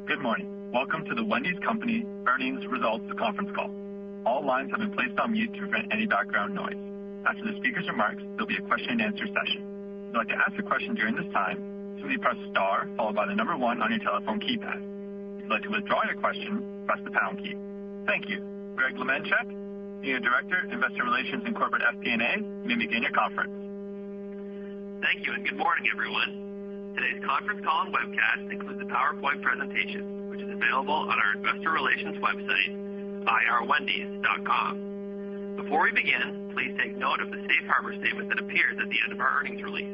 Good morning. Welcome to the Wendy's Company Earnings Results Conference Call. All lines have been placed on mute to prevent any background noise. After the speaker's remarks, there'll be a question and answer session. If you'd like to ask a question during this time, simply press star followed by the number 1 on your telephone keypad. If you'd like to withdraw your question, press the pound key. Thank you. Greg Lemenchek, Senior Director, Investor Relations and Corporate FP&A, you may begin your conference. Thank you, and good morning, everyone. Today's conference call and webcast includes a PowerPoint presentation, which is available on our Investor Relations website, irwendys.com. Before we begin, please take note of the safe harbor statement that appears at the end of our earnings release.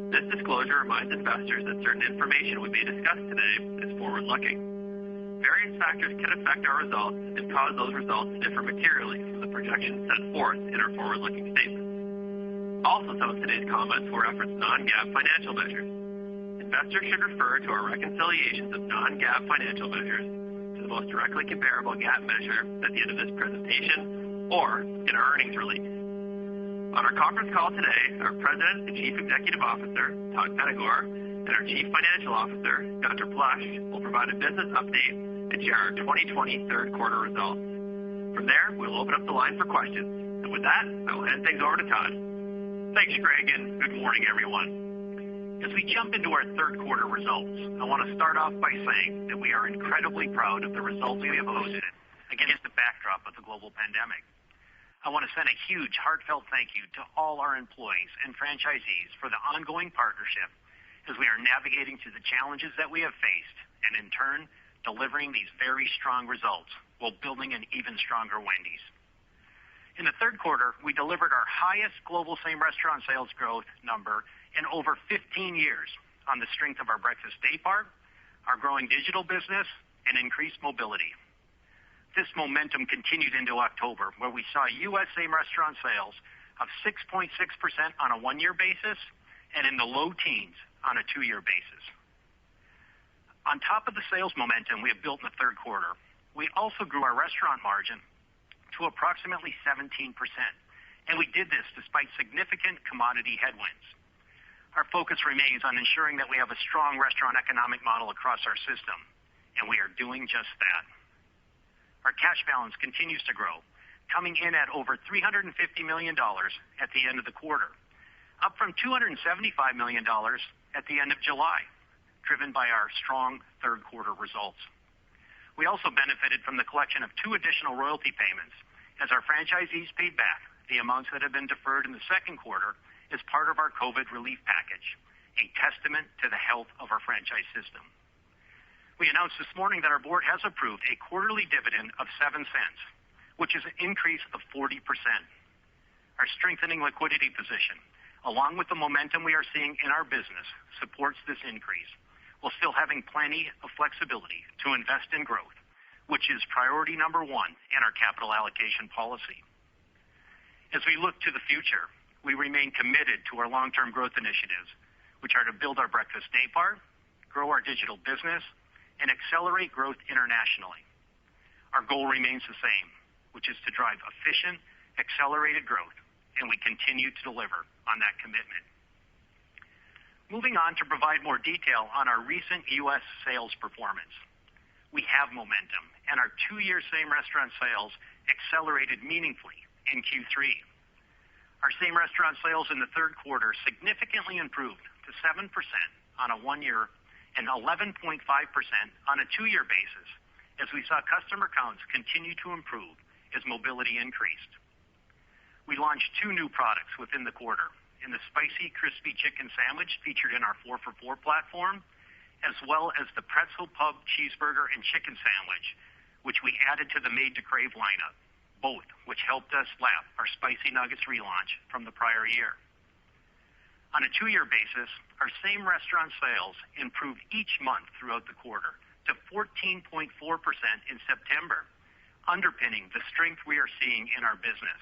This disclosure reminds investors that certain information we may discuss today is forward-looking. Various factors can affect our results and cause those results to differ materially from the projections set forth in our forward-looking statements. Also, some of today's comments will reference non-GAAP financial measures. Investors should refer to our reconciliations of non-GAAP financial measures to the most directly comparable GAAP measure at the end of this presentation or in our earnings release. On our conference call today, our President and Chief Executive Officer, Todd Penegor, and our Chief Financial Officer, Dr. Plush, will provide a business update and share our 2020 third quarter results. From there, we'll open up the line for questions. And with that, I will hand things over to Todd. Thanks, Greg, and good morning, everyone. As we jump into our third quarter results, I want to start off by saying that we are incredibly proud of the results we have posted against the backdrop of the global pandemic. I want to send a huge heartfelt thank you to all our employees and franchisees for the ongoing partnership as we are navigating through the challenges that we have faced and in turn delivering these very strong results while building an even stronger Wendy's. In the third quarter, we delivered our highest global same-restaurant sales growth number in over 15 years on the strength of our breakfast daypart, our growing digital business, and increased mobility. This momentum continued into October, where we saw U.S. same-restaurant sales of 6.6% on a one-year basis and in the low teens on a two-year basis. On top of the sales momentum we have built in the third quarter, we also grew our restaurant margin to approximately 17%, and we did this despite significant commodity headwinds. Our focus remains on ensuring that we have a strong restaurant economic model across our system, and we are doing just that. Our cash balance continues to grow, coming in at over $350 million at the end of the quarter, up from $275 million at the end of July, driven by our strong third quarter results. We also benefited from the collection of 2 additional royalty payments as our franchisees paid back the amounts that had been deferred in the second quarter as part of our COVID relief package, a testament to the health of our franchise system. We announced this morning that our board has approved a quarterly dividend of 7 cents, which is an increase of 40%. Our strengthening liquidity position, along with the momentum we are seeing in our business, supports this increase, while still having plenty of flexibility to invest in growth, which is priority number 1 in our capital allocation policy. As we look to the future, we remain committed to our long-term growth initiatives, which are to build our breakfast daypart, grow our digital business, and accelerate growth internationally. Our goal remains the same, which is to drive efficient, accelerated growth, and we continue to deliver on that commitment. Moving on to provide more detail on our recent U.S. sales performance. We have momentum, and our 2-year same-restaurant sales accelerated meaningfully in Q3. Our same-restaurant sales in the third quarter significantly improved to 7% on a one-year and 11.5% on a 2-year basis as we saw customer counts continue to improve as mobility increased. We launched 2 new products within the quarter in the spicy crispy chicken sandwich featured in our 4 for $4 platform, as well as the pretzel pub cheeseburger and chicken sandwich, which we added to the Made to Crave lineup, both which helped us lap our spicy nuggets relaunch from the prior year. On a 2-year basis, our same restaurant sales improved each month throughout the quarter to 14.4% in September, underpinning the strength we are seeing in our business.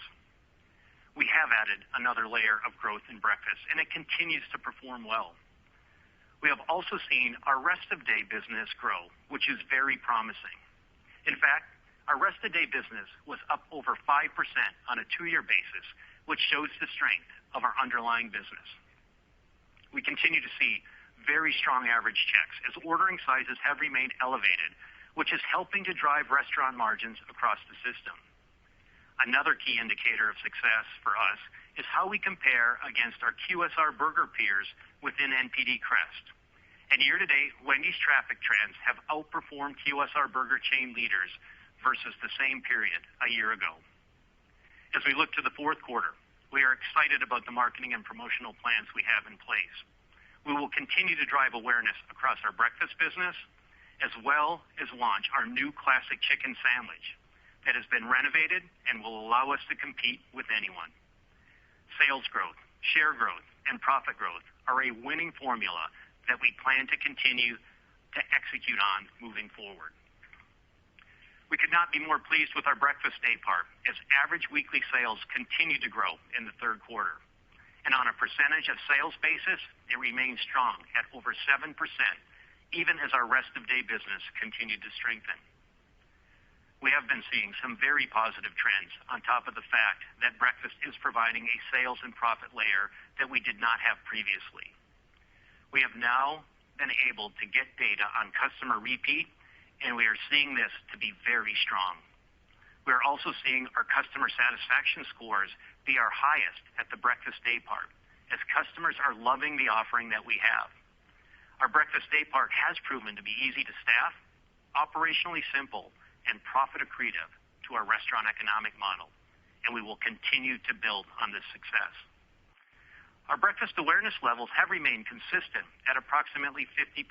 We have added another layer of growth in breakfast, and it continues to perform well. We have also seen our rest of day business grow, which is very promising. In fact, our rest of day business was up over 5% on a 2-year basis, which shows the strength of our underlying business. We continue to see very strong average checks as ordering sizes have remained elevated, which is helping to drive restaurant margins across the system. Another key indicator of success for us is how we compare against our QSR burger peers within NPD Crest. And year-to-date, Wendy's traffic trends have outperformed QSR burger chain leaders versus the same period a year ago. As we look to the fourth quarter, we are excited about the marketing and promotional plans we have in place. We will continue to drive awareness across our breakfast business, as well as launch our new classic chicken sandwich that has been renovated and will allow us to compete with anyone. Sales growth, share growth, and profit growth are a winning formula that we plan to continue to execute on moving forward. We could not be more pleased with our breakfast day part as average weekly sales continue to grow in the third quarter. And on a percentage of sales basis, it remains strong at over 7%, even as our rest of day business continued to strengthen. We have been seeing some very positive trends on top of the fact that breakfast is providing a sales and profit layer that we did not have previously. We have now been able to get data on customer repeat, and we are seeing this to be very strong. We are also seeing our customer satisfaction scores be our highest at the breakfast day part, as customers are loving the offering that we have. Our breakfast day part has proven to be easy to staff, operationally simple, and profit accretive to our restaurant economic model, and we will continue to build on this success. Our breakfast awareness levels have remained consistent at approximately 50%.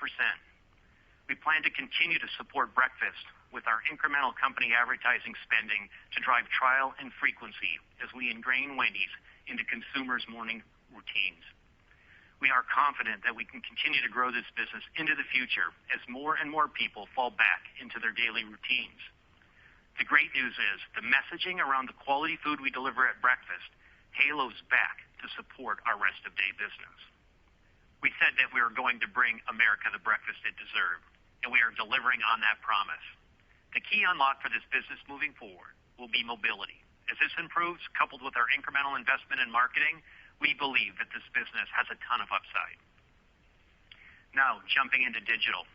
We plan to continue to support breakfast with our incremental company advertising spending to drive trial and frequency as we ingrain Wendy's into consumers' morning routines. We are confident that we can continue to grow this business into the future as more and more people fall back into their daily routines. The great news is the messaging around the quality food we deliver at breakfast halos back to support our rest of day business. We said that we were going to bring America the breakfast it deserved, and we are delivering on that promise. The key unlock for this business moving forward will be mobility. As this improves, coupled with our incremental investment in marketing, we believe that this business has a ton of upside. Now, jumping into digital.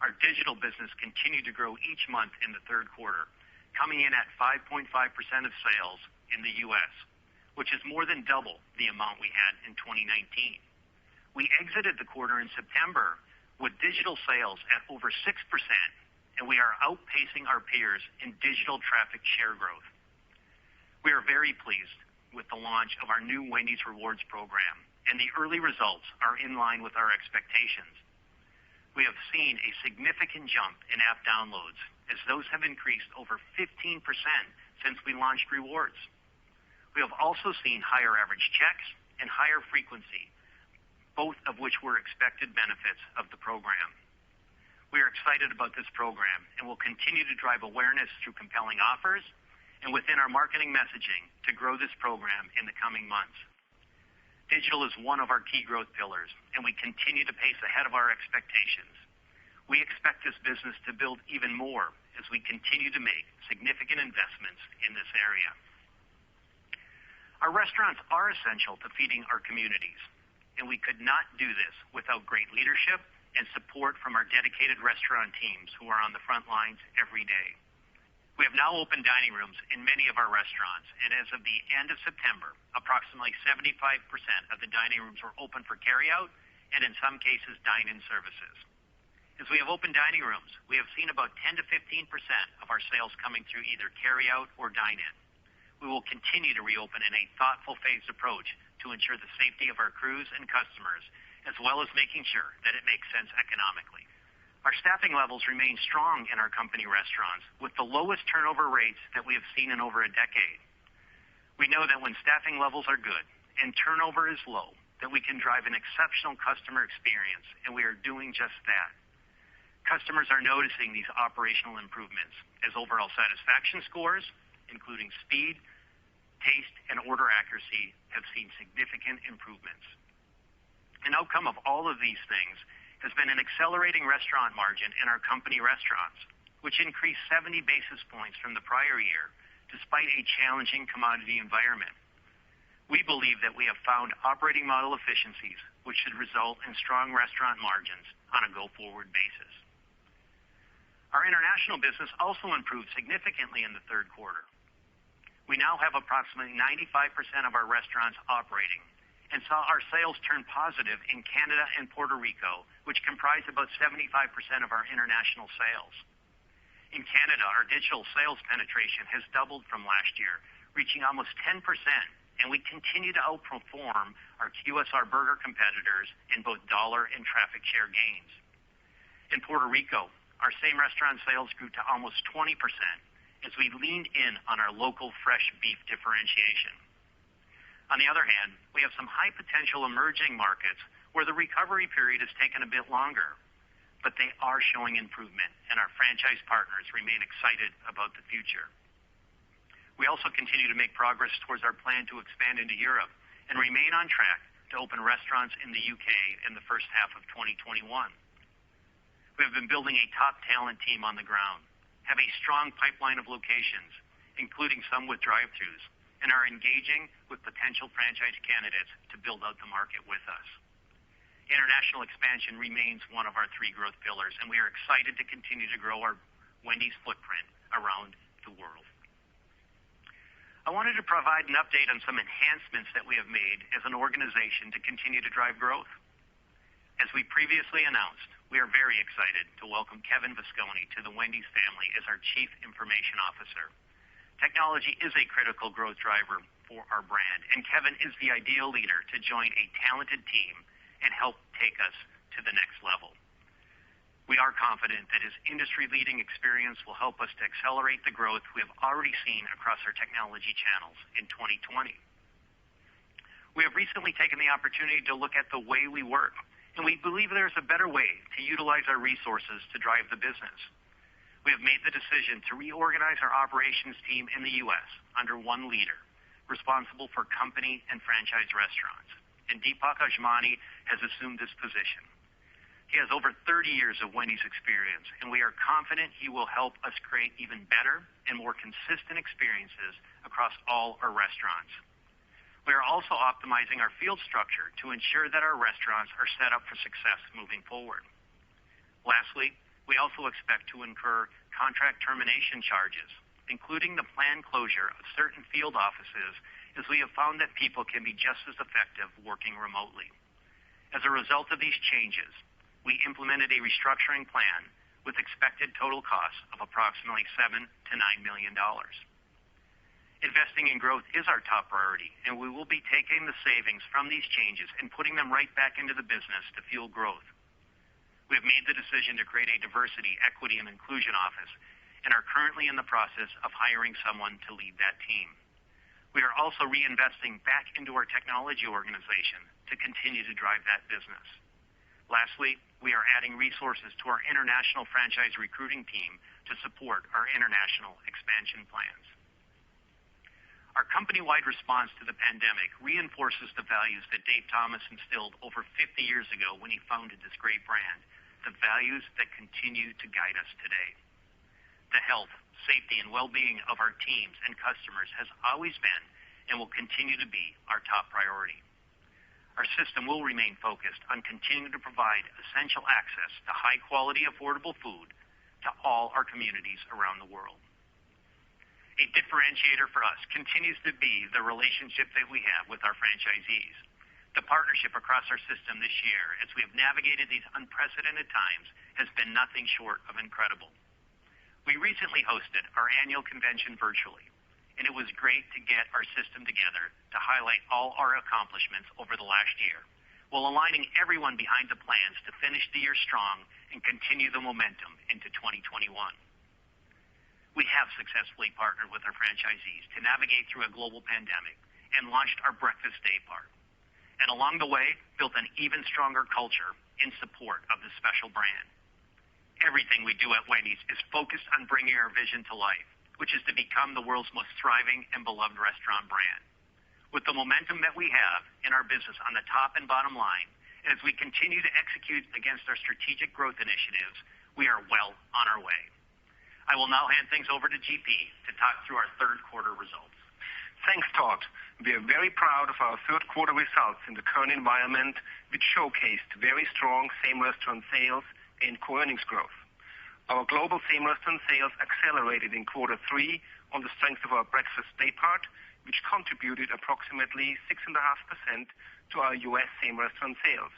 Our digital business continued to grow each month in the third quarter, coming in at 5.5% of sales in the U.S., which is more than double the amount we had in 2019. We exited the quarter in September with digital sales at over 6%, and we are outpacing our peers in digital traffic share growth. We are very pleased with the launch of our new Wendy's Rewards program, and the early results are in line with our expectations. We have seen a significant jump in app downloads, as those have increased over 15% since we launched Rewards. We have also seen higher average checks and higher frequency, both of which were expected benefits of the program. We are excited about this program and will continue to drive awareness through compelling offers and within our marketing messaging to grow this program in the coming months. Digital is one of our key growth pillars, and we continue to pace ahead of our expectations. We expect this business to build even more as we continue to make significant investments in this area. Our restaurants are essential to feeding our communities, and we could not do this without great leadership and support from our dedicated restaurant teams who are on the front lines every day. We have now opened dining rooms in many of our restaurants, and as of the end of September, approximately 75% of the dining rooms were open for carryout and in some cases dine-in services. As we have opened dining rooms, we have seen about 10 to 15% of our sales coming through either carryout or dine-in. We will continue to reopen in a thoughtful phased approach to ensure the safety of our crews and customers, as well as making sure that it makes sense economically. Our staffing levels remain strong in our company restaurants, with the lowest turnover rates that we have seen in over a decade. We know that when staffing levels are good and turnover is low, that we can drive an exceptional customer experience, and we are doing just that. Customers are noticing these operational improvements as overall satisfaction scores, including speed, taste, and order accuracy, have seen significant improvements. An outcome of all of these things has been an accelerating restaurant margin in our company restaurants, which increased 70 basis points from the prior year, despite a challenging commodity environment. We believe that we have found operating model efficiencies which should result in strong restaurant margins on a go-forward basis. Our international business also improved significantly in the third quarter. We now have approximately 95% of our restaurants operating and saw our sales turn positive in Canada and Puerto Rico, which comprise about 75% of our international sales. In Canada, our digital sales penetration has doubled from last year, reaching almost 10%, and we continue to outperform our QSR burger competitors in both dollar and traffic share gains. In Puerto Rico, our same restaurant sales grew to almost 20% as we leaned in on our local fresh beef differentiation. On the other hand, we have some high potential emerging markets where the recovery period has taken a bit longer, but they are showing improvement, and our franchise partners remain excited about the future. We also continue to make progress towards our plan to expand into Europe and remain on track to open restaurants in the UK in the first half of 2021. We have been building a top talent team on the ground, have a strong pipeline of locations, including some with drive-thrus, and are engaging with potential franchise candidates to build out the market with us. International expansion remains one of our three growth pillars, and we are excited to continue to grow our Wendy's footprint around the world. I wanted to provide an update on some enhancements that we have made as an organization to continue to drive growth. As we previously announced, we are very excited to welcome Kevin Visconti to the Wendy's family as our Chief Information Officer. Technology is a critical growth driver for our brand, and Kevin is the ideal leader to join a talented team and help take us to the next level. We are confident that his industry-leading experience will help us to accelerate the growth we have already seen across our technology channels in 2020. We have recently taken the opportunity to look at the way we work, and we believe there's a better way to utilize our resources to drive the business. We have made the decision to reorganize our operations team in the U.S. under one leader, responsible for company and franchise restaurants, and Deepak Ajmani has assumed this position. He has over 30 years of Wendy's experience, and we are confident he will help us create even better and more consistent experiences across all our restaurants. We are also optimizing our field structure to ensure that our restaurants are set up for success moving forward. Lastly, we also expect to incur contract termination charges, including the planned closure of certain field offices, as we have found that people can be just as effective working remotely. As a result of these changes, we implemented a restructuring plan with expected total costs of approximately $7 to $9 million. Investing in growth is our top priority, and we will be taking the savings from these changes and putting them right back into the business to fuel growth. We have made the decision to create a diversity, equity, and inclusion office and are currently in the process of hiring someone to lead that team. We are also reinvesting back into our technology organization to continue to drive that business. Lastly, we are adding resources to our international franchise recruiting team to support our international expansion plans. Our company-wide response to the pandemic reinforces the values that Dave Thomas instilled over 50 years ago when he founded this great brand, the values that continue to guide us today. The health, safety, and well-being of our teams and customers has always been and will continue to be our top priority. Our system will remain focused on continuing to provide essential access to high-quality, affordable food to all our communities around the world. A differentiator for us continues to be the relationship that we have with our franchisees. The partnership across our system this year, as we have navigated these unprecedented times, has been nothing short of incredible. We recently hosted our annual convention virtually, and it was great to get our system together to highlight all our accomplishments over the last year, while aligning everyone behind the plans to finish the year strong and continue the momentum into 2021. We have successfully partnered with our franchisees to navigate through a global pandemic and launched our breakfast day part. And along the way, built an even stronger culture in support of this special brand. Everything we do at Wendy's is focused on bringing our vision to life, which is to become the world's most thriving and beloved restaurant brand. With the momentum that we have in our business on the top and bottom line, and as we continue to execute against our strategic growth initiatives, we are well on our way. I will now hand things over to GP to talk through our third quarter results. Thanks, Todd. We are very proud of our third quarter results in the current environment, which showcased very strong same-restaurant sales and core earnings growth. Our global same-restaurant sales accelerated in quarter three on the strength of our breakfast daypart, which contributed approximately 6.5% to our U.S. same-restaurant sales,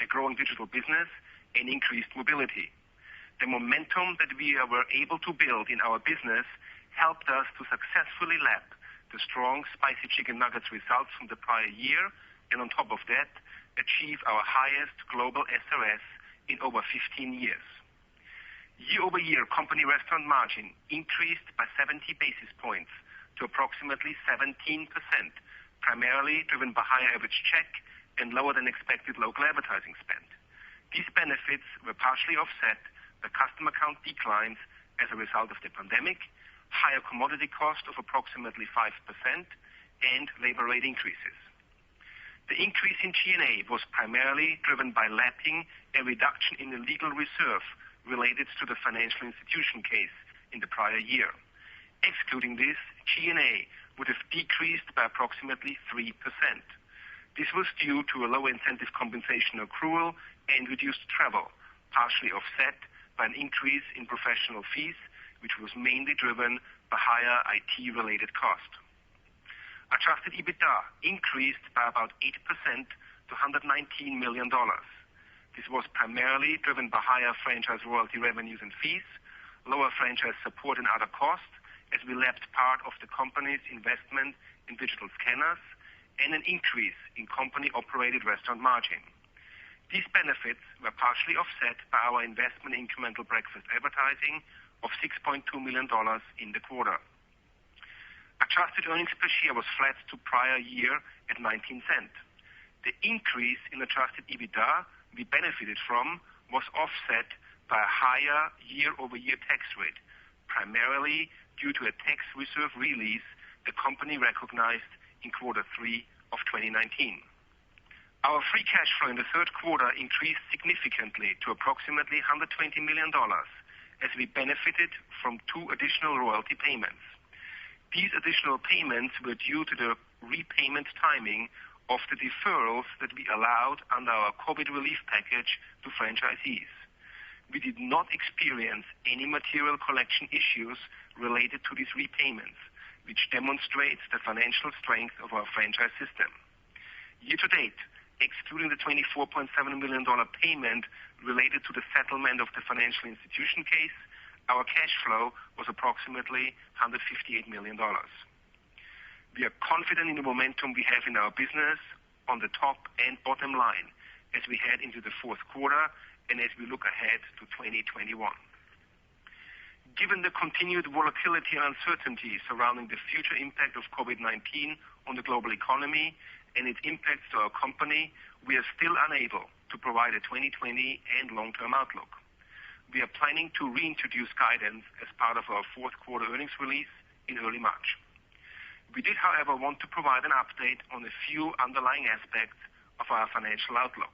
a growing digital business, and increased mobility. The momentum that we were able to build in our business helped us to successfully lap the strong spicy chicken nuggets results from the prior year, and on top of that, achieve our highest global SRS in over 15 years. Year-over-year company restaurant margin increased by 70 basis points to approximately 17%, primarily driven by higher average check and lower than expected local advertising spend. These benefits were partially offset by customer count declines as a result of the pandemic, higher commodity cost of approximately 5%, and labor rate increases. The increase in G&A was primarily driven by lapping a reduction in the legal reserve related to the financial institution case in the prior year. Excluding this, G&A would have decreased by approximately 3%. This was due to a lower incentive compensation accrual and reduced travel, partially offset by an increase in professional fees, which was mainly driven by higher IT-related cost. Adjusted EBITDA increased by about 8% to $119 million. This was primarily driven by higher franchise royalty revenues and fees, lower franchise support and other costs, as we lapped part of the company's investment in digital scanners, and an increase in company-operated restaurant margin. These benefits were partially offset by our investment in incremental breakfast advertising of $6.2 million in the quarter. Adjusted earnings per share was flat to prior year at 19 cents. The increase in adjusted EBITDA we benefited from was offset by a higher year-over-year tax rate, primarily due to a tax reserve release the company recognized in quarter three of 2019. Our free cash flow in the third quarter increased significantly to approximately $120 million, as we benefited from 2 additional royalty payments. These additional payments were due to the repayment timing of the deferrals that we allowed under our COVID relief package to franchisees. We did not experience any material collection issues related to these repayments, which demonstrates the financial strength of our franchise system. Year to date, excluding the $24.7 million payment related to the settlement of the financial institution case, our cash flow was approximately $158 million. We are confident in the momentum we have in our business on the top and bottom line as we head into the fourth quarter and as we look ahead to 2021. Given the continued volatility and uncertainty surrounding the future impact of COVID-19 on the global economy and its impacts to our company, we are still unable to provide a 2020 and long-term outlook. We are planning to reintroduce guidance as part of our fourth quarter earnings release in early March. We did, however, want to provide an update on a few underlying aspects of our financial outlook.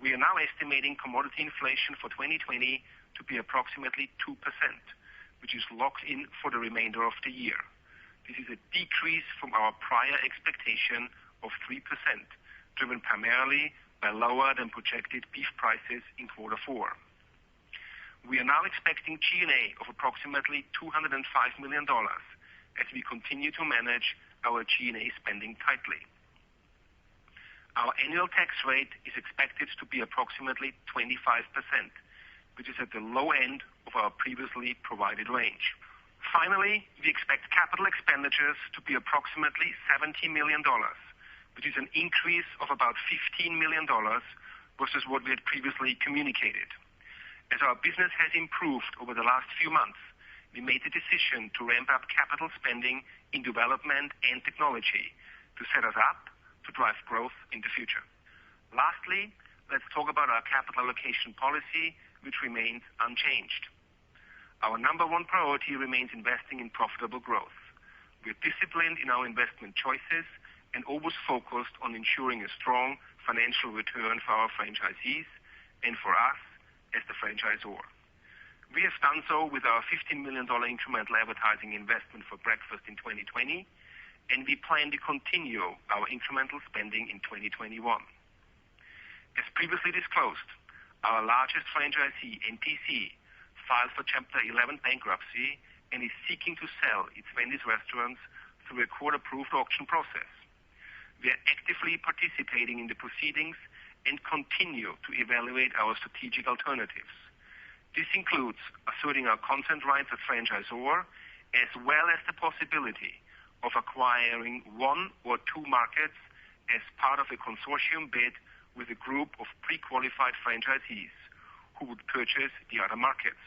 We are now estimating commodity inflation for 2020 to be approximately 2%, which is locked in for the remainder of the year. This is a decrease from our prior expectation of 3%, driven primarily by lower than projected beef prices in quarter four. We are now expecting G&A of approximately $205 million as we continue to manage our G&A spending tightly. Our annual tax rate is expected to be approximately 25%, which is at the low end of our previously provided range. Finally, we expect capital expenditures to be approximately $70 million, which is an increase of about $15 million versus what we had previously communicated. As our business has improved over the last few months, we made the decision to ramp up capital spending in development and technology to set us up to drive growth in the future. Lastly, let's talk about our capital allocation policy, which remains unchanged. Our number one priority remains investing in profitable growth. We're disciplined in our investment choices and always focused on ensuring a strong financial return for our franchisees and for us as the franchisor. We have done so with our $15 million incremental advertising investment for breakfast in 2020, and we plan to continue our incremental spending in 2021. As previously disclosed, our largest franchisee, NTC, filed for Chapter 11 bankruptcy and is seeking to sell its Wendy's restaurants through a court-approved auction process. We are actively participating in the proceedings and continue to evaluate our strategic alternatives. This includes asserting our consent rights as franchisor, as well as the possibility of acquiring one or two markets as part of a consortium bid with a group of pre-qualified franchisees who would purchase the other markets.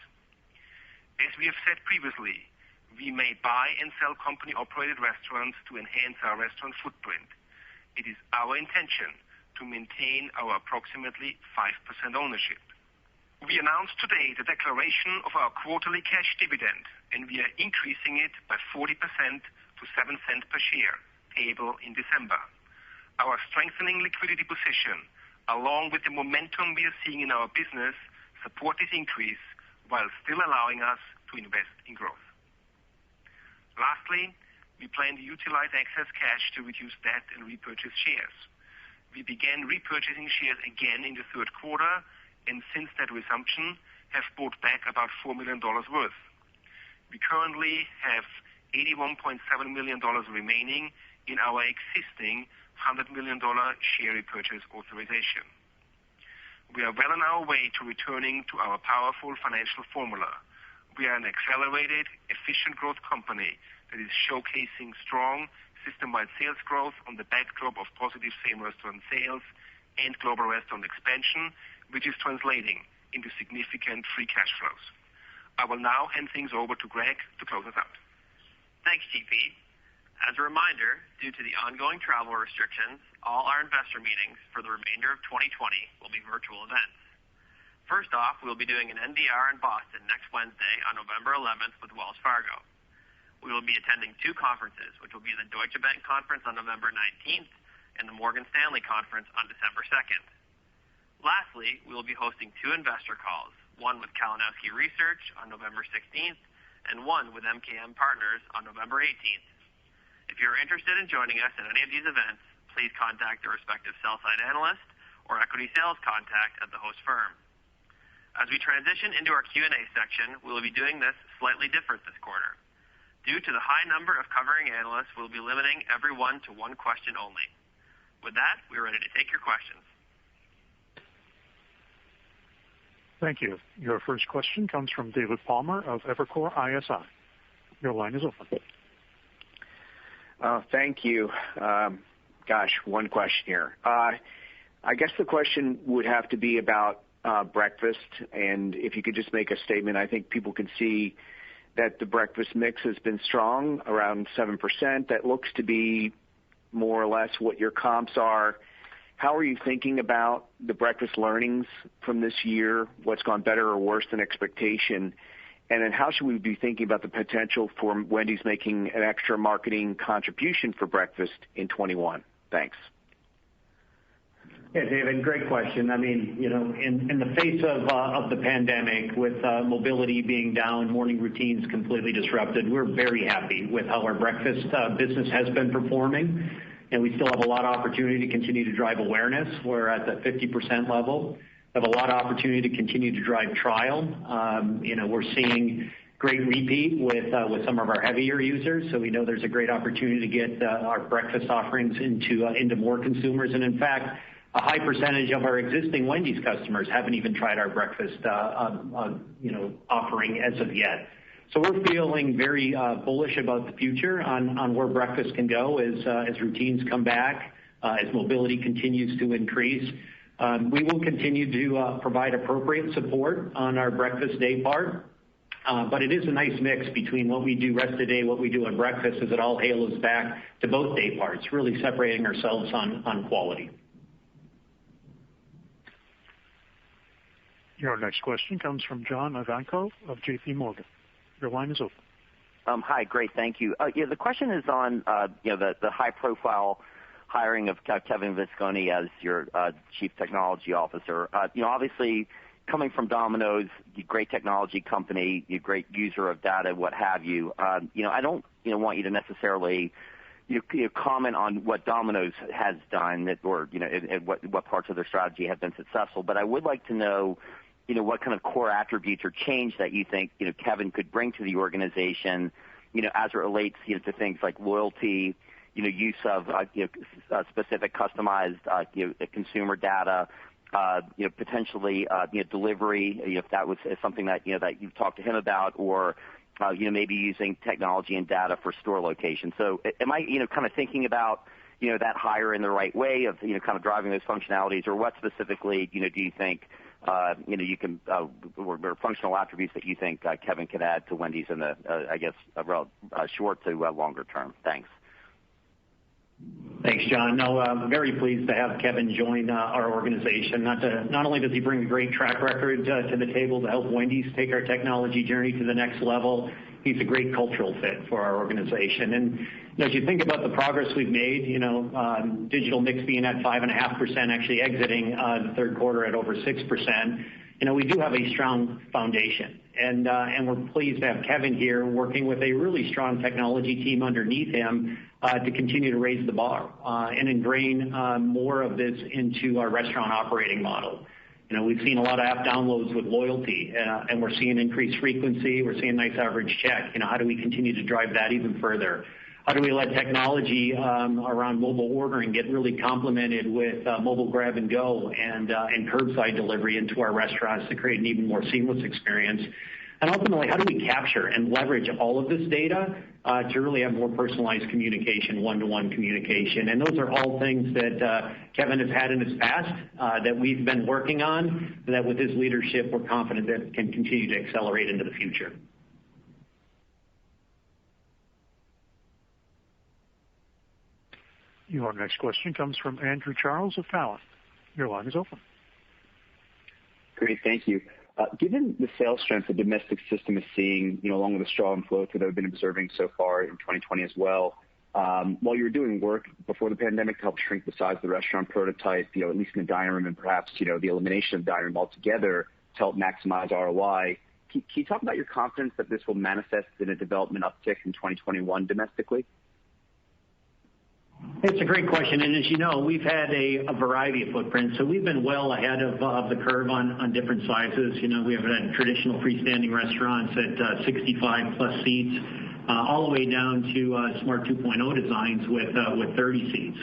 As we have said previously, we may buy and sell company-operated restaurants to enhance our restaurant footprint. It is our intention to maintain our approximately 5% ownership. We announced today the declaration of our quarterly cash dividend, and we are increasing it by 40% to 7 cents per share, payable in December. Our strengthening liquidity position, along with the momentum we are seeing in our business, support this increase while still allowing us to invest in growth. Lastly, we plan to utilize excess cash to reduce debt and repurchase shares. We began repurchasing shares again in the third quarter, and since that resumption, have bought back about $4 million worth. We currently have $81.7 million remaining in our existing $100 million share repurchase authorization. We are well on our way to returning to our powerful financial formula. We are an accelerated, efficient growth company that is showcasing strong system-wide sales growth on the backdrop of positive same-restaurant sales and global restaurant expansion, which is translating into significant free cash flows. I will now hand things over to Greg to close us out. Thanks, GP. As a reminder, due to the ongoing travel restrictions, all our investor meetings for the remainder of 2020 will be virtual events. First off, we'll be doing an NDR in Boston next Wednesday on November 11th with Wells Fargo. We will be attending two conferences, which will be the Deutsche Bank Conference on November 19th and the Morgan Stanley Conference on December 2nd. Lastly, we will be hosting two investor calls, one with Kalinowski Research on November 16th and one with MKM Partners on November 18th. If you're interested in joining us at any of these events, please contact the respective sell-side analyst or equity sales contact at the host firm. As we transition into our Q&A section, we will be doing this slightly different this quarter. Due to the high number of covering analysts, we'll be limiting everyone to one question only. With that, we're ready to take your questions. Thank you. Your first question comes from David Palmer of Evercore ISI. Your line is open. Thank you. One question here. I guess the question would have to be about breakfast, and if you could just make a statement. I think people can see that the breakfast mix has been strong, around 7%. That looks to be more or less what your comps are. How are you thinking about the breakfast learnings from this year? What's gone better or worse than expectation? And then how should we be thinking about the potential for Wendy's making an extra marketing contribution for breakfast in 21? Thanks. Yeah, David, great question. I mean, in the face of the pandemic, with mobility being down, morning routines completely disrupted, we're very happy with how our breakfast business has been performing. And we still have a lot of opportunity to continue to drive awareness. We're at the 50% level. We have a lot of opportunity to continue to drive trial. We're seeing great repeat with some of our heavier users. So we know there's a great opportunity to get our breakfast offerings into more consumers. And in fact, a high percentage of our existing Wendy's customers haven't even tried our breakfast offering as of yet. So we're feeling very bullish about the future on where breakfast can go as routines come back, as mobility continues to increase. We will continue to provide appropriate support on our breakfast day part, but it is a nice mix between what we do rest of the day, what we do at breakfast, as it all halos back to both day parts, really separating ourselves on quality. Your next question comes from John Ivankoe of J.P. Morgan. Your line is open. Hi, great, thank you. The question is on the high-profile hiring of Kevin Visconti as your Chief Technology Officer. Obviously, coming from Domino's, great technology company, great user of data, what have you. I don't want you to necessarily comment on what Domino's has done, or and what parts of their strategy have been successful. But I would like to know, what kind of core attributes or change that you think Kevin could bring to the organization, as it relates to things like loyalty, use of specific customized consumer data, potentially delivery, if that was something that that you've talked to him about, or maybe using technology and data for store location. So am I kind of thinking about that hire in the right way of kind of driving those functionalities, or what specifically do you think you can or functional attributes that you think Kevin can add to Wendy's in the short to longer term? Thanks. Thanks, John. No, I'm very pleased to have Kevin join our organization. Not only does he bring a great track record to the table to help Wendy's take our technology journey to the next level, he's a great cultural fit for our organization. And as you think about the progress we've made, digital mix being at 5.5%, actually exiting the third quarter at over 6%, we do have a strong foundation. And we're pleased to have Kevin here working with a really strong technology team underneath him to continue to raise the bar and ingrain more of this into our restaurant operating model. We've seen a lot of app downloads with loyalty, and we're seeing increased frequency. We're seeing nice average check. How do we continue to drive that even further? How do we let technology around mobile ordering get really complemented with mobile grab and go and curbside delivery into our restaurants to create an even more seamless experience? And ultimately, how do we capture and leverage all of this data to really have more personalized communication, one-to-one communication? And those are all things that Kevin has had in his past that we've been working on, that with his leadership, we're confident that can continue to accelerate into the future. Your next question comes from Andrew Charles of Cowen. Your line is open. Great, thank you. Given the sales strength the domestic system is seeing, along with the strong flow through that we've been observing so far in 2020 as well, while you were doing work before the pandemic to help shrink the size of the restaurant prototype, at least in the dining room, and perhaps, the elimination of the dining room altogether to help maximize ROI, can you talk about your confidence that this will manifest in a development uptick in 2021 domestically? It's a great question, and as you know, we've had a variety of footprints, so we've been well ahead of the curve on different sizes. We have had traditional freestanding restaurants at 65 plus seats, all the way down to Smart 2.0 designs with 30 seats.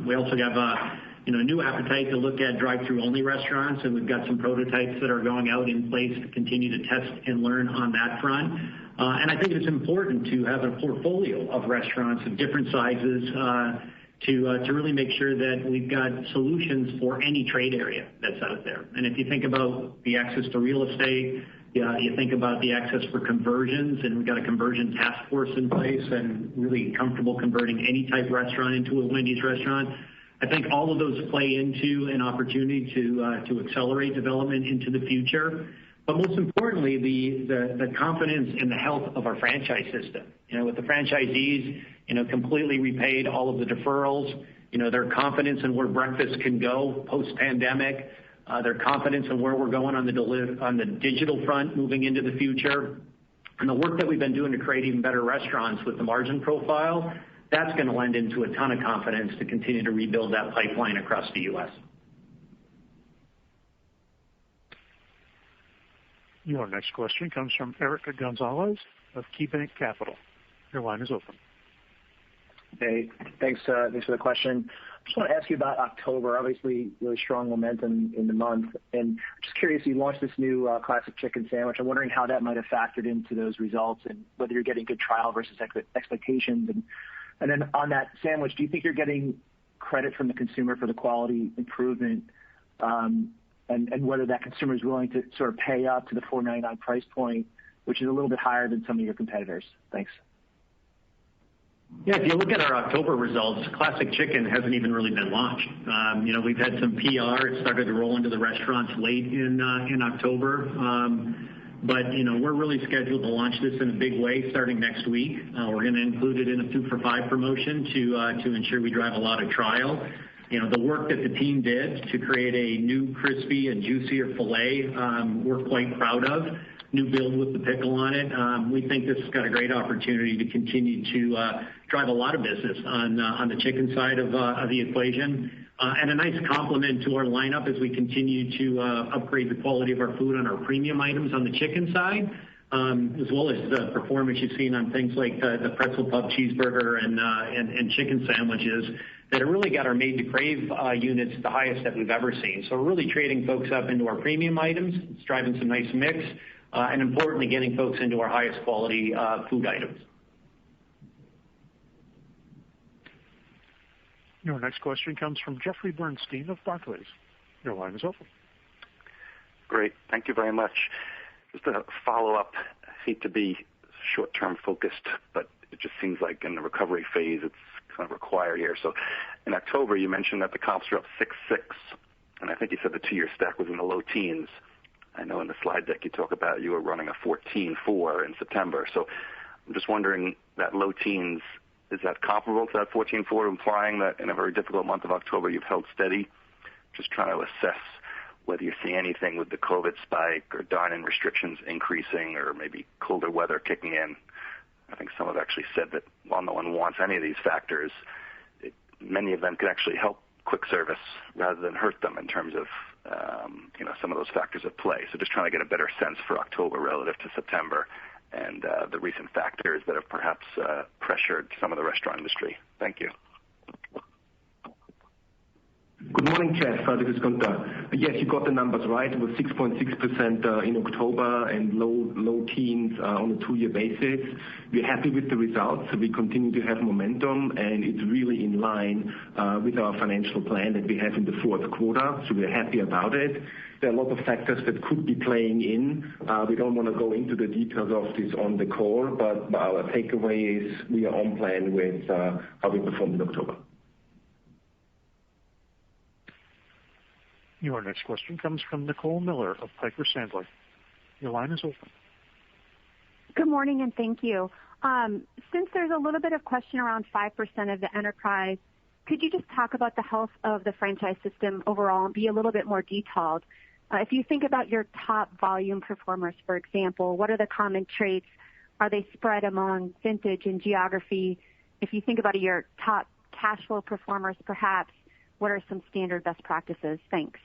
We also have a new appetite to look at drive-through only restaurants, and we've got some prototypes that are going out in place to continue to test and learn on that front. And I think it's important to have a portfolio of restaurants of different sizes to really make sure that we've got solutions for any trade area that's out there. And if you think about the access to real estate, you think about the access for conversions, and we've got a conversion task force in place and really comfortable converting any type restaurant into a Wendy's restaurant. I think all of those play into an opportunity to accelerate development into the future. But most importantly, the confidence in the health of our franchise system. With the franchisees, completely repaid all of the deferrals, their confidence in where breakfast can go post-pandemic, their confidence in where we're going on the digital front moving into the future, and the work that we've been doing to create even better restaurants with the margin profile, that's going to lend into a ton of confidence to continue to rebuild that pipeline across the U.S. Your next question comes from Eric Gonzalez of KeyBanc Capital. Your line is open. Hey, thanks for the question. I just want to ask you about October. Obviously, really strong momentum in the month. And just curious, you launched this new classic chicken sandwich. I'm wondering how that might have factored into those results and whether you're getting good trial versus expectations. And then on that sandwich, do you think you're getting credit from the consumer for the quality improvement and whether that consumer is willing to sort of pay up to the $4.99 price point, which is a little bit higher than some of your competitors? Thanks. Yeah, if you look at our October results, classic chicken hasn't even really been launched. We've had some PR. It started to roll into the restaurants late in October. But we're really scheduled to launch this in a big way starting next week. We're going to include it in a 2 for $5 promotion to ensure we drive a lot of trial. The work that the team did to create a new crispy and juicier filet, we're quite proud of. new build with the pickle on it. We think this has got a great opportunity to continue to drive a lot of business on the chicken side of the equation. And a nice complement to our lineup as we continue to upgrade the quality of our food on our premium items on the chicken side, as well as the performance you've seen on things like the pretzel pub cheeseburger and chicken sandwiches that have really got our made to crave units the highest that we've ever seen. So we're really trading folks up into our premium items. It's driving some nice mix, and importantly, getting folks into our highest quality food items. Your next question comes from Jeffrey Bernstein of Barclays. Your line is open. Great. Thank you very much. Just a follow-up. I hate to be short-term focused, but it just seems like in the recovery phase it's kind of required here. So in October, you mentioned that the comps were up 6.6, and I think you said the two-year stack was in the low teens. I know in the slide deck you talk about you were running a 14.4 in September. So I'm just wondering, that low teens, is that comparable to that 14.4, implying that in a very difficult month of October you've held steady? Just trying to assess whether you see anything with the COVID spike or dine-in restrictions increasing or maybe colder weather kicking in. I think some have actually said that while no one wants any of these factors, many of them can actually help quick service rather than hurt them in terms of some of those factors at play. So just trying to get a better sense for October relative to September and the recent factors that have perhaps pressured some of the restaurant industry. Thank you. Good morning, Jeff. This is Gunther. Yes, you got the numbers right. It was 6.6% in October and low teens on a two-year basis. We're happy with the results. We continue to have momentum, and it's really in line with our financial plan that we have in the fourth quarter. So we're happy about it. There are a lot of factors that could be playing in. We don't want to go into the details of this on the call, but our takeaway is we are on plan with how we performed in October. Your next question comes from Nicole Miller of Piper Sandler. Your line is open. Good morning, and thank you. Since there's a little bit of question around 5% of the enterprise, could you just talk about the health of the franchise system overall and be a little bit more detailed? If you think about your top volume performers, for example, what are the common traits? Are they spread among vintage and geography? If you think about your top cash flow performers, perhaps, what are some standard best practices? Thanks.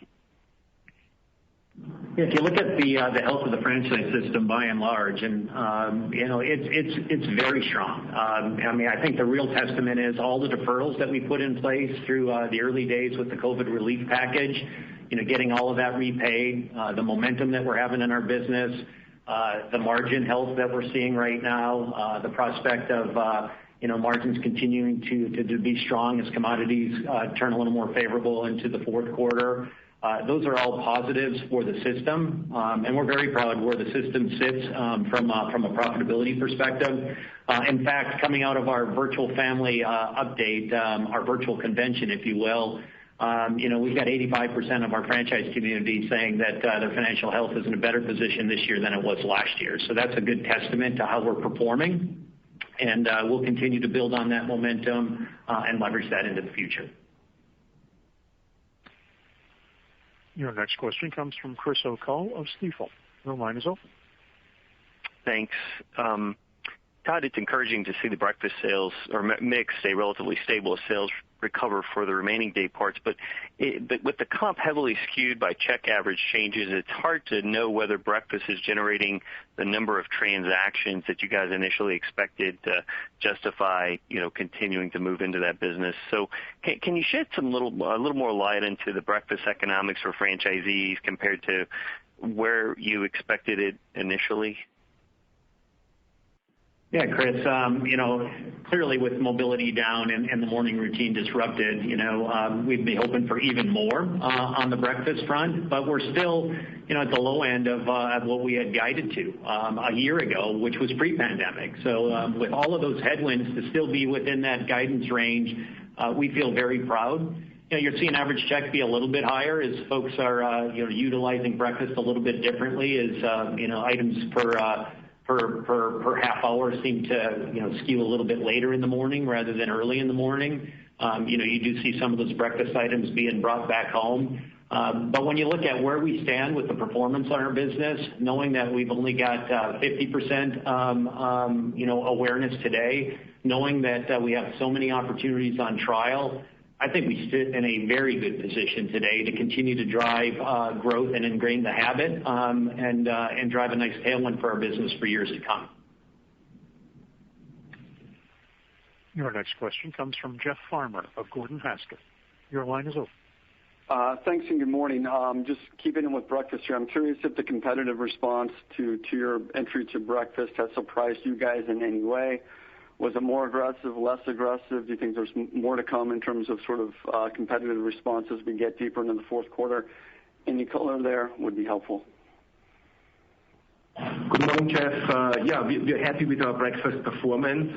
Yeah, if you look at the health of the franchise system by and large, and it's very strong. I think the real testament is all the deferrals that we put in place through the early days with the COVID relief package. Getting all of that repaid, the momentum that we're having in our business, the margin health that we're seeing right now, the prospect of margins continuing to be strong as commodities turn a little more favorable into the fourth quarter. Those are all positives for the system, and we're very proud where the system sits from a profitability perspective. In fact, coming out of our virtual family update, our virtual convention, if you will, we've got 85% of our franchise community saying that their financial health is in a better position this year than it was last year. So that's a good testament to how we're performing. And we'll continue to build on that momentum and leverage that into the future. Your next question comes from Chris O'Cull of Stifel. Your line is open. Thanks. Todd, it's encouraging to see the breakfast sales or mix stay relatively stable as sales recover for the remaining day parts. But with the comp heavily skewed by check average changes, it's hard to know whether breakfast is generating the number of transactions that you guys initially expected to justify, continuing to move into that business. So can you shed a little more light into the breakfast economics for franchisees compared to where you expected it initially? Yeah, Chris, clearly with mobility down and the morning routine disrupted, we'd be hoping for even more on the breakfast front, but we're still, at the low end of what we had guided to a year ago, which was pre-pandemic. So with all of those headwinds to still be within that guidance range, we feel very proud. You're seeing average check be a little bit higher as folks are, utilizing breakfast a little bit differently as, items per half hour seem to skew a little bit later in the morning rather than early in the morning. You do see some of those breakfast items being brought back home. But when you look at where we stand with the performance on our business, knowing that we've only got 50% awareness today, knowing that we have so many opportunities on trial, I think we sit in a very good position today to continue to drive growth and ingrain the habit and drive a nice tailwind for our business for years to come. Your next question comes from Jeff Farmer of Gordon Haskett. Your line is open. Thanks and good morning. Just keeping in with breakfast here, I'm curious if the competitive response to your entry to breakfast has surprised you guys in any way. Was it more aggressive, less aggressive? Do you think there's more to come in terms of sort of competitive response as we get deeper into the fourth quarter? Any color there would be helpful. Good morning, Jeff. We're happy with our breakfast performance.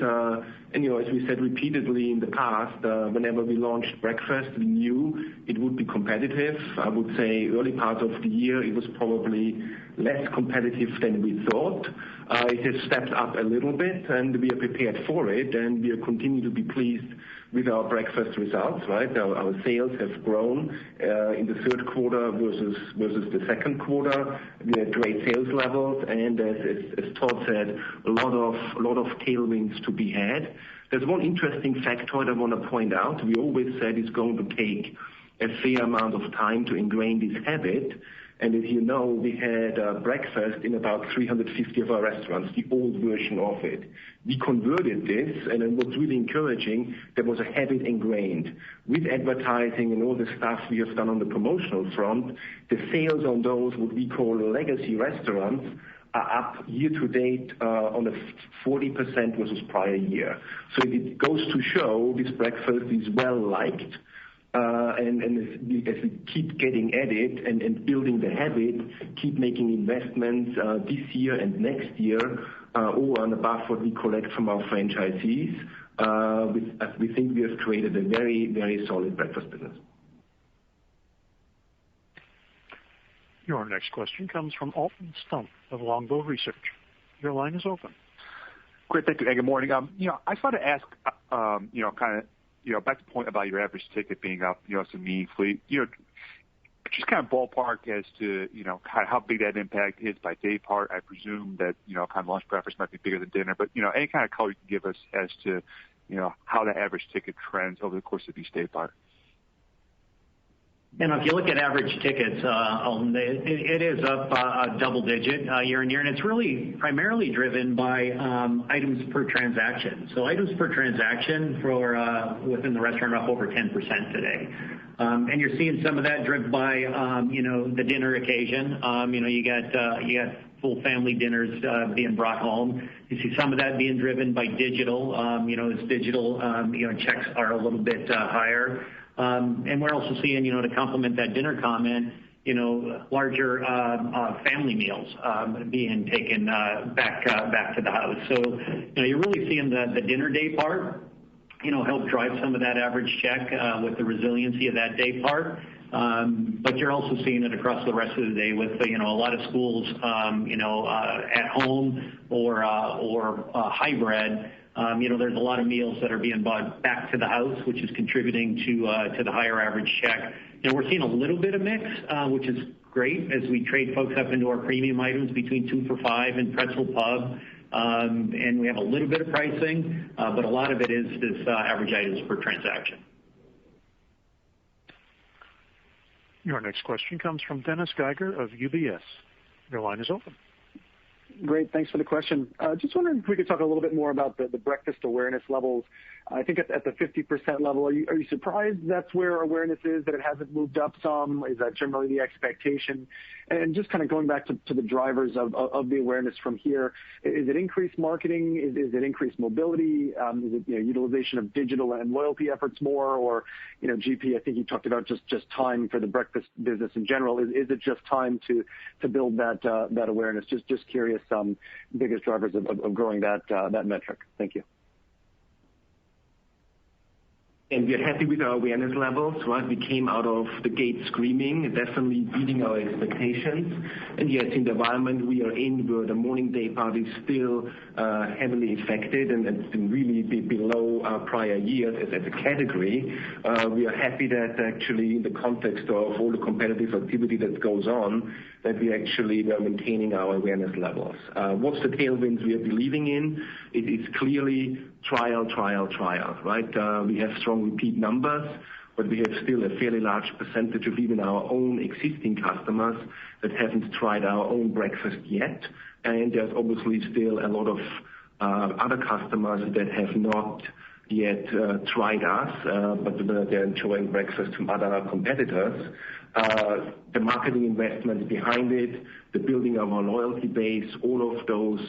And as we said repeatedly in the past, whenever we launched breakfast, we knew it would be competitive. I would say early part of the year, it was probably less competitive than we thought. It has stepped up a little bit, and we are prepared for it, and we are continuing to be pleased with our breakfast results, right? Our sales have grown in the third quarter versus the second quarter. We had great sales levels, and as Todd said, a lot of tailwinds to be had. There's one interesting factoid I want to point out. We always said it's going to take a fair amount of time to ingrain this habit. And as you know, we had breakfast in about 350 of our restaurants, the old version of it. We converted this, and it was really encouraging. There was a habit ingrained. With advertising and all the stuff we have done on the promotional front, the sales on those, what we call legacy restaurants, are up year to date on a 40% versus prior year. So it goes to show this breakfast is well liked. And as we keep getting at it and building the habit, keep making investments this year and next year over and above what we collect from our franchisees, we think we have created a very, very solid breakfast business. Your next question comes from Alton Stump of Longbow Research. Your line is open. Great, thank you. Hey, good morning. I just wanted to ask, back to the point about your average ticket being up, so meaningfully, just kind of ballpark as to, kind of how big that impact is by day part. I presume that, kind of lunch breakfast might be bigger than dinner, but, any kind of color you can give us as to, how the average ticket trends over the course of each day part. If you look at average tickets, it is up double digit year on year, and it's really primarily driven by items per transaction. So items per transaction for within the restaurant are up over 10% today. And you're seeing some of that driven by, the dinner occasion. You got full family dinners being brought home. You see some of that being driven by digital. As digital, checks are a little bit higher. And we're also seeing, to complement that dinner comment, larger family meals being taken back to the house. So, you're really seeing the dinner day part, help drive some of that average check with the resiliency of that day part. But you're also seeing it across the rest of the day with, a lot of schools, at home or hybrid. There's a lot of meals that are being bought back to the house, which is contributing to the higher average check. We're seeing a little bit of mix, which is great as we trade folks up into our premium items between 2 for $5 and pretzel pub. And we have a little bit of pricing, but a lot of it is this average items per transaction. Your next question comes from Dennis Geiger of UBS. Your line is open. Great. Thanks for the question. Just wondering if we could talk a little bit more about the breakfast awareness levels. I think at the 50% level, are you surprised that's where awareness is, that it hasn't moved up some? Is that generally the expectation? And just kind of going back to the drivers of the awareness from here, is it increased marketing? Is it increased mobility? Is it utilization of digital and loyalty efforts more? Or, GP, I think you talked about just time for the breakfast business in general. Is it just time to build that awareness? Just curious, biggest drivers of growing that metric. Thank you. And we're happy with our awareness levels, right? We came out of the gate screaming, definitely beating our expectations. And yes, in the environment we are in, where the morning day part is still heavily affected and it's been really below our prior years as a category, we are happy that actually in the context of all the competitive activity that goes on, that we actually are maintaining our awareness levels. What's the tailwinds we are believing in? It is clearly trial, right? We have strong repeat numbers, but we have still a fairly large percentage of even our own existing customers that haven't tried our own breakfast yet. And there's obviously still a lot of other customers that have not yet tried us, but they're enjoying breakfast from other competitors. The marketing investments behind it, the building of our loyalty base, all of those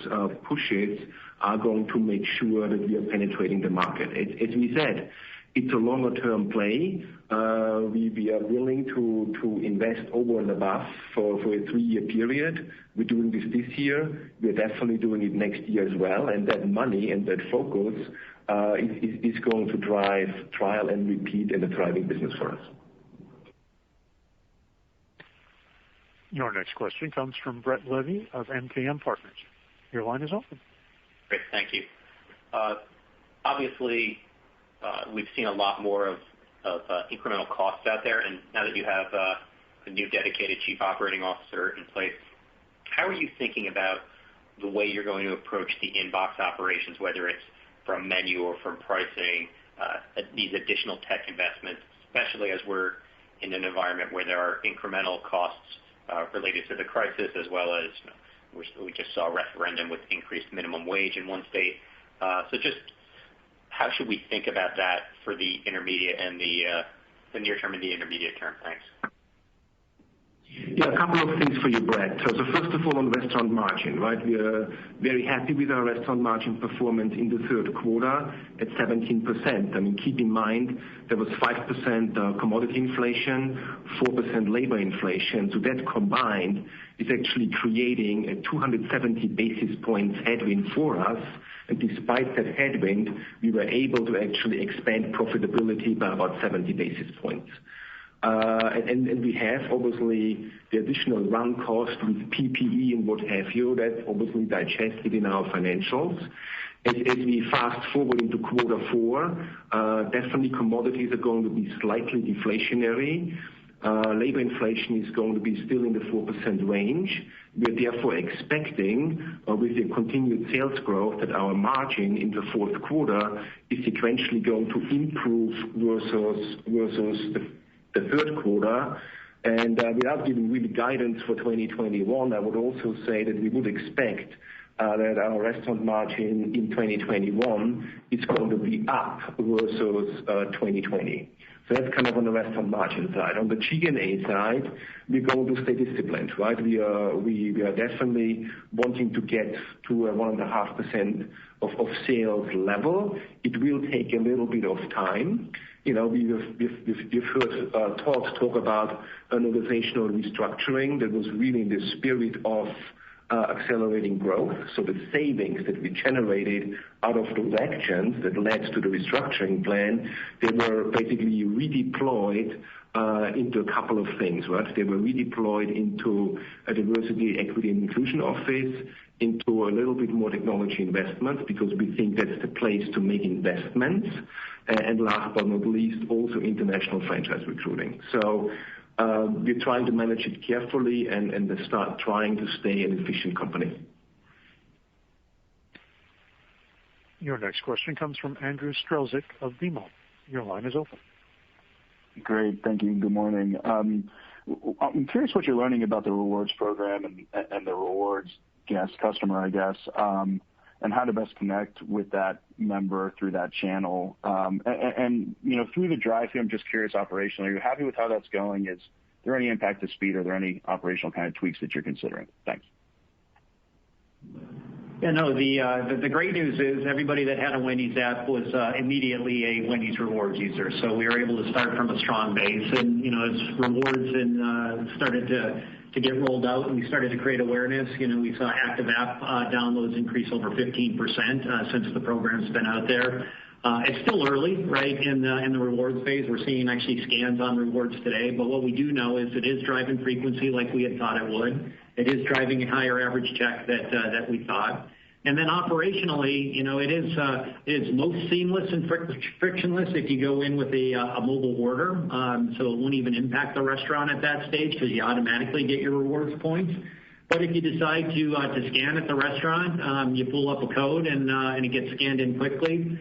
pushes are going to make sure that we are penetrating the market. As we said, it's a longer-term play. We are willing to invest over and above for a 3-year period. We're doing this year. We're definitely doing it next year as well. And that money and that focus is going to drive trial and repeat in a thriving business for us. Your next question comes from Brett Levy of MKM Partners. Your line is open. Great, thank you. Obviously, we've seen a lot more of incremental costs out there, and now that you have a new dedicated chief operating officer in place, how are you thinking about the way you're going to approach the in-box operations, whether it's from menu or from pricing, these additional tech investments, especially as we're in an environment where there are incremental costs related to the crisis, as well as we just saw a referendum with increased minimum wage in one state. So just how should we think about that for the intermediate and the near term and the intermediate term? Thanks. Yeah, a couple of things for you, Brett. So first of all, on restaurant margin, right? We are very happy with our restaurant margin performance in the third quarter at 17%. I mean, keep in mind there was 5% commodity inflation, 4% labor inflation. So that combined is actually creating a 270 basis points headwind for us. And despite that headwind, we were able to actually expand profitability by about 70 basis points. And we have obviously the additional run cost with PPE and what have you, that's obviously digested in our financials. As we fast forward into quarter four, definitely commodities are going to be slightly deflationary. Labor inflation is going to be still in the 4% range. We are therefore expecting, with the continued sales growth, that our margin in the fourth quarter is sequentially going to improve versus the third quarter. And without giving really guidance for 2021, I would also say that we would expect that our restaurant margin in 2021 is going to be up versus 2020. So that's kind of on the restaurant margin side. On the G&A side, we're going to stay disciplined, right? We are definitely wanting to get to a 1.5% of sales level. It will take a little bit of time. You know, we've heard Todd talk about an organizational restructuring that was really in the spirit of accelerating growth. So the savings that we generated out of those actions that led to the restructuring plan, they were basically redeployed into a couple of things, right? They were redeployed into a diversity, equity, and inclusion office, into a little bit more technology investment, because we think that's the place to make investments. And last but not least, also international franchise recruiting. So we're trying to manage it carefully and start trying to stay an efficient company. Your next question comes from Andrew Strelzik of BMO. Your line is open. Great, thank you. Good morning. I'm curious what you're learning about the rewards program and the rewards customer, I guess, and how to best connect with that member through that channel. And you know, through the drive-thru, I'm just curious operationally, are you happy with how that's going? Is there any impact to speed? Are there any operational kind of tweaks that you're considering? Thanks. Yeah, no, the great news is everybody that had a Wendy's app was immediately a Wendy's Rewards user. So we were able to start from a strong base. And, you know, as rewards started to get rolled out and we started to create awareness, you know, we saw active app downloads increase over 15% since the program's been out there. It's still early, right, in the rewards phase. We're seeing actually scans on rewards today, but what we do know is it is driving frequency like we had thought it would. It is driving a higher average check that we thought. And then operationally, it is most seamless and frictionless if you go in with a mobile order. So it won't even impact the restaurant at that stage because you automatically get your rewards points. But if you decide to scan at the restaurant, you pull up a code and it gets scanned in quickly.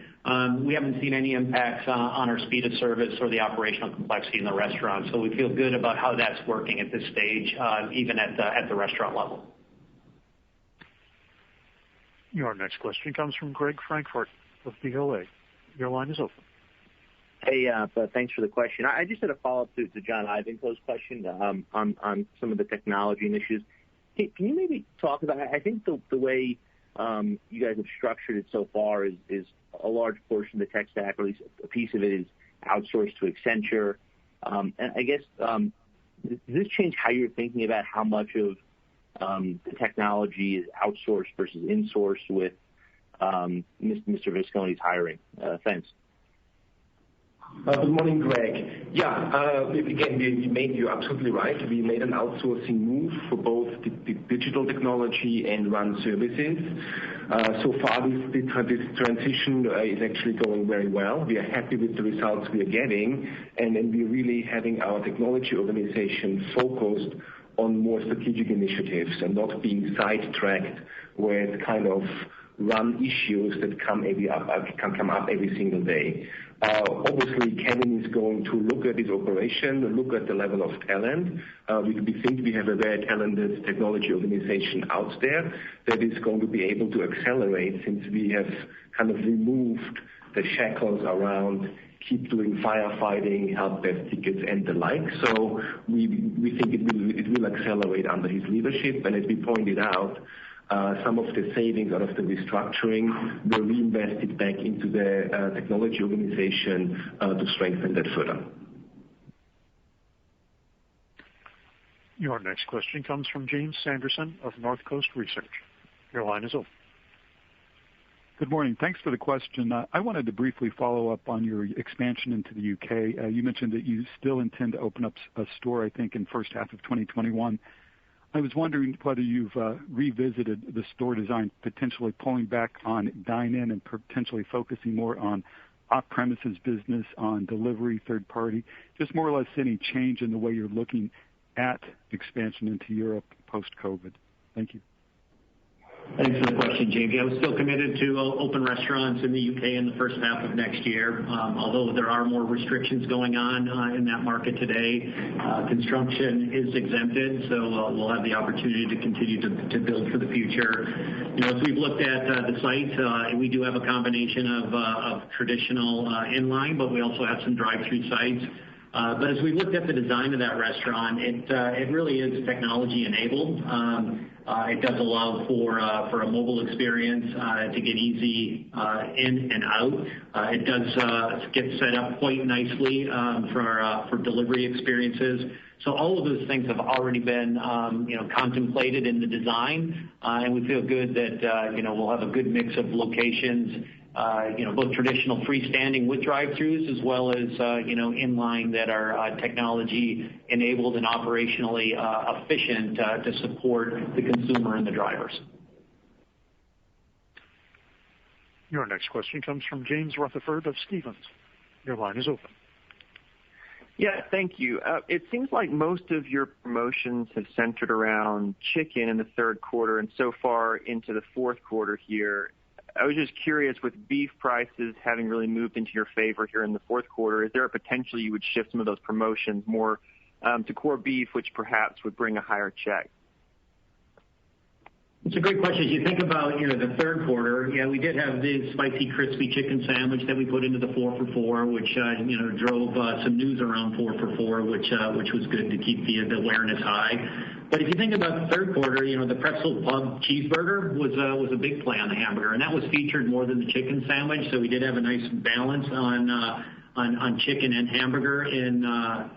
We haven't seen any impacts on our speed of service or the operational complexity in the restaurant. So we feel good about how that's working at this stage, even at the restaurant level. Your next question comes from Greg Frankfurt of BOA. Your line is open. Hey, thanks for the question. I just had a follow-up to John Ivankoe's question on some of the technology initiatives. Can you maybe talk about, I think the way you guys have structured it so far is a large portion of the tech stack, or at least a piece of it, is outsourced to Accenture. And I guess, does this change how you're thinking about how much of the technology is outsourced versus insourced with Mr. Visconti's hiring? Thanks. Good morning, Greg. Yeah, again, you're absolutely right. We made an outsourcing move for both the digital technology and run services. So far, this transition is actually going very well. We are happy with the results we are getting, and we're really having our technology organization focused on more strategic initiatives and not being sidetracked with kind of run issues that can come up every single day. Obviously, Kevin is going to look at his operation, look at the level of talent. We think we have a very talented technology organization out there that is going to be able to accelerate, since we have kind of removed the shackles around keep doing firefighting, help desk tickets, and the like. So we think it will accelerate under his leadership. And as we pointed out, some of the savings out of the restructuring were reinvested back into the technology organization to strengthen that further. Your next question comes from James Sanderson of Northcoast Research. Your line is open. Good morning. Thanks for the question. I wanted to briefly follow up on your expansion into the UK. You mentioned that you still intend to open up a store, I think, in first half of 2021. I was wondering whether you've revisited the store design, potentially pulling back on dine-in and potentially focusing more on off-premises business, on delivery, third-party, just more or less any change in the way you're looking at expansion into Europe post-COVID. Thank you. Thanks for the question, James. Yeah, we're still committed to open restaurants in the UK in the first half of next year. Although there are more restrictions going on in that market today, construction is exempted, so we'll have the opportunity to continue to build for the future. As we've looked at the sites, we do have a combination of traditional inline, but we also have some drive-through sites. But as we looked at the design of that restaurant, it really is technology enabled. It does allow for a mobile experience to get easy in and out. It does get set up quite nicely for delivery experiences. So all of those things have already been contemplated in the design, and we feel good that we'll have a good mix of locations. Both traditional freestanding with drive-throughs as well as, inline that are technology enabled and operationally efficient to support the consumer and the drivers. Your next question comes from James Rutherford of Stephens. Your line is open. Yeah, thank you. It seems like most of your promotions have centered around chicken in the third quarter and so far into the fourth quarter here. I was just curious, with beef prices having really moved into your favor here in the fourth quarter, is there a potential you would shift some of those promotions more to core beef, which perhaps would bring a higher check? It's a great question. As you think about the third quarter, yeah, we did have the spicy crispy chicken sandwich that we put into the 4 for $4, which drove some news around 4 for $4, which was good to keep the awareness high. But if you think about the third quarter, the pretzel pub cheeseburger was a big play on the hamburger, and that was featured more than the chicken sandwich. So we did have a nice balance on chicken and hamburger in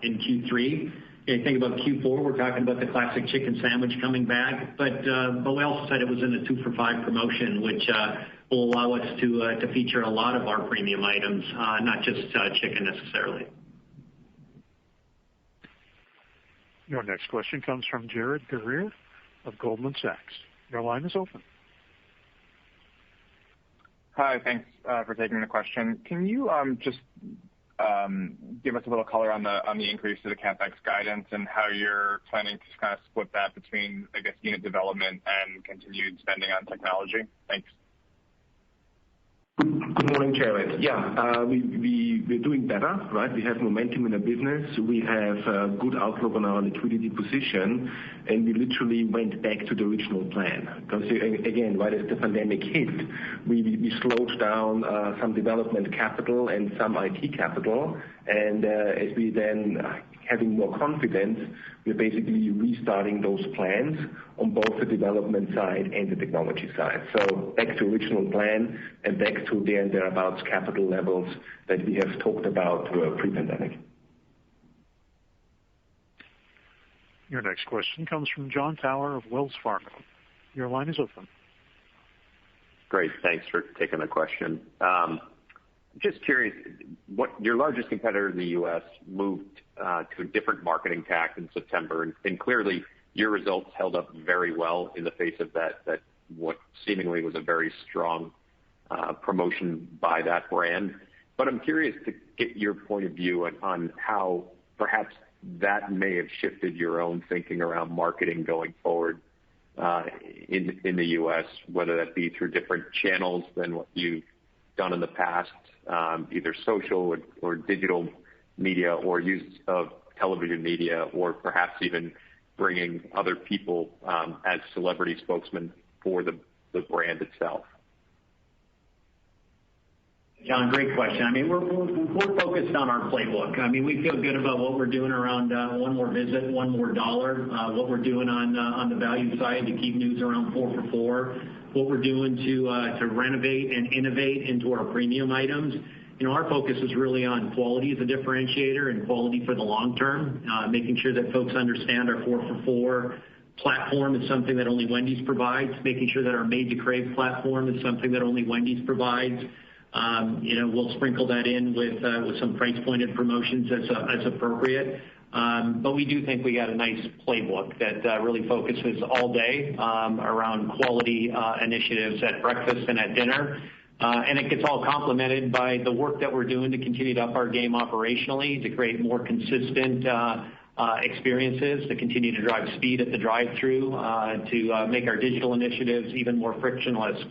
Q3. you think about Q4, we're talking about the classic chicken sandwich coming back, but we also said it was in a 2 for $5 promotion, which will allow us to feature a lot of our premium items, not just chicken necessarily. Your next question comes from Jared Garrer of Goldman Sachs. Your line is open. Hi, thanks for taking the question. Can you just give us a little color on the increase to the CapEx guidance and how you're planning to kind of split that between, I guess, unit development and continued spending on technology? Thanks. Good morning, Jared. Yeah, we're doing better, right? We have momentum in the business. We have a good outlook on our liquidity position, and we literally went back to the original plan. Because again, right as the pandemic hit, we slowed down some development capital and some IT capital, and as we then having more confidence, we're basically restarting those plans on both the development side and the technology side. So back to original plan and back to there and thereabouts capital levels that we have talked about pre-pandemic. Your next question comes from Jon Tower of Wells Fargo. Your line is open. Great. Thanks for taking the question. Just curious, what your largest competitor in the U.S. moved to a different marketing tack in September, and clearly your results held up very well in the face of that what seemingly was a very strong promotion by that brand. But I'm curious to get your point of view on how perhaps that may have shifted your own thinking around marketing going forward in the U.S., whether that be through different channels than what you've done in the past, either social or digital media or use of television media, or perhaps even bringing other people as celebrity spokesmen for the brand itself. John, great question. I mean, we're focused on our playbook. I mean, we feel good about what we're doing around one more visit, one more dollar, what we're doing on the value side to keep news around 4 for $4, what we're doing to renovate and innovate into our premium items. You know, our focus is really on quality as a differentiator and quality for the long term, making sure that folks understand our 4 for $4 platform is something that only Wendy's provides, making sure that our Made to Crave platform is something that only Wendy's provides. You know, we'll sprinkle that in with some price-pointed promotions as appropriate. But we do think we got a nice playbook that really focuses all day around quality initiatives at breakfast and at dinner. And it gets all complemented by the work that we're doing to continue to up our game operationally, to create more consistent experiences, to continue to drive speed at the drive-thru, to make our digital initiatives even more frictionless.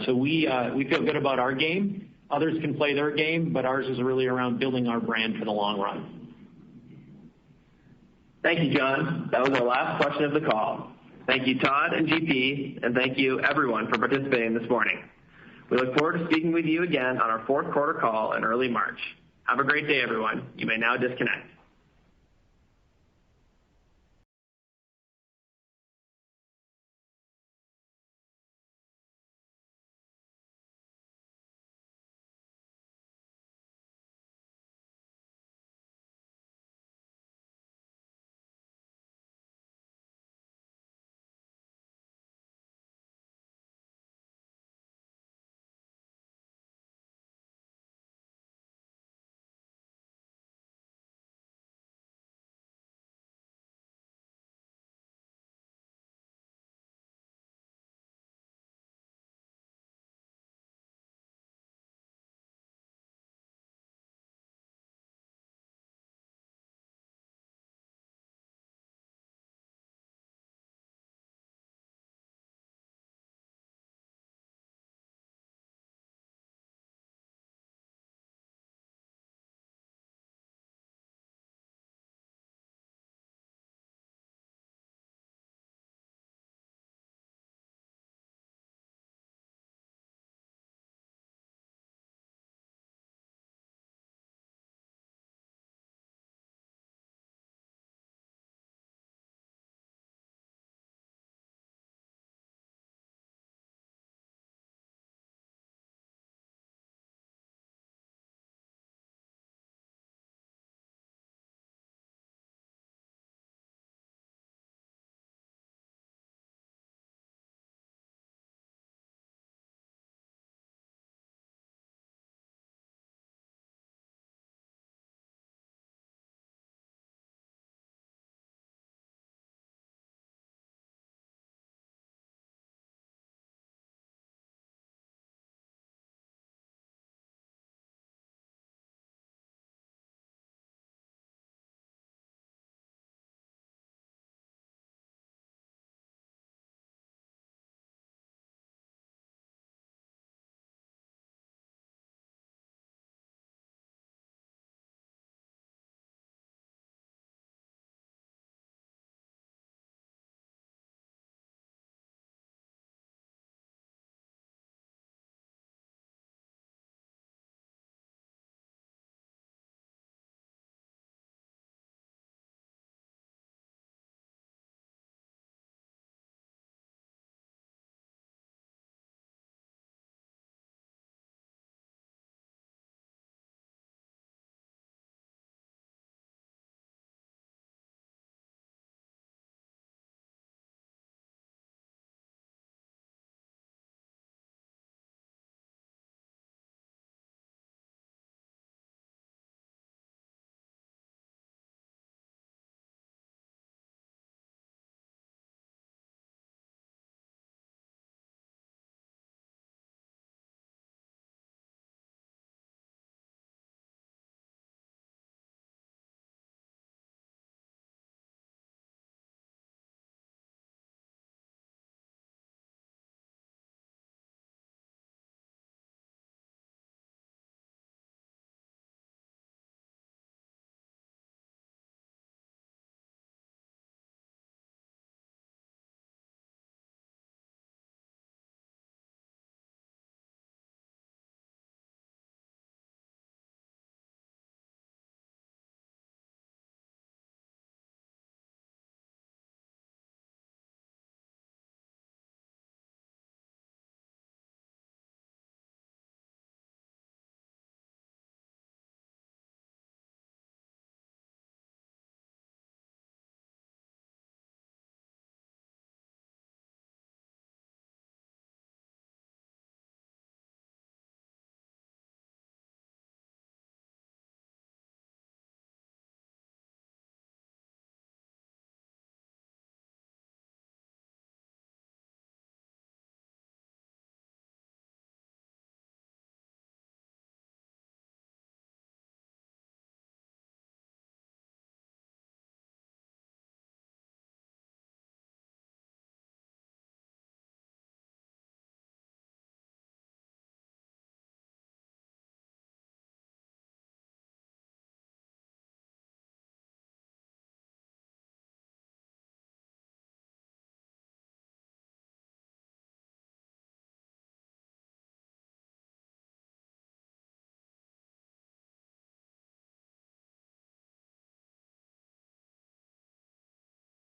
So we feel good about our game. Others can play their game, but ours is really around building our brand for the long run. Thank you, John. That was our last question of the call. Thank you, Todd and GP, and thank you, everyone, for participating this morning. We look forward to speaking with you again on our fourth quarter call in early March. Have a great day, everyone. You may now disconnect.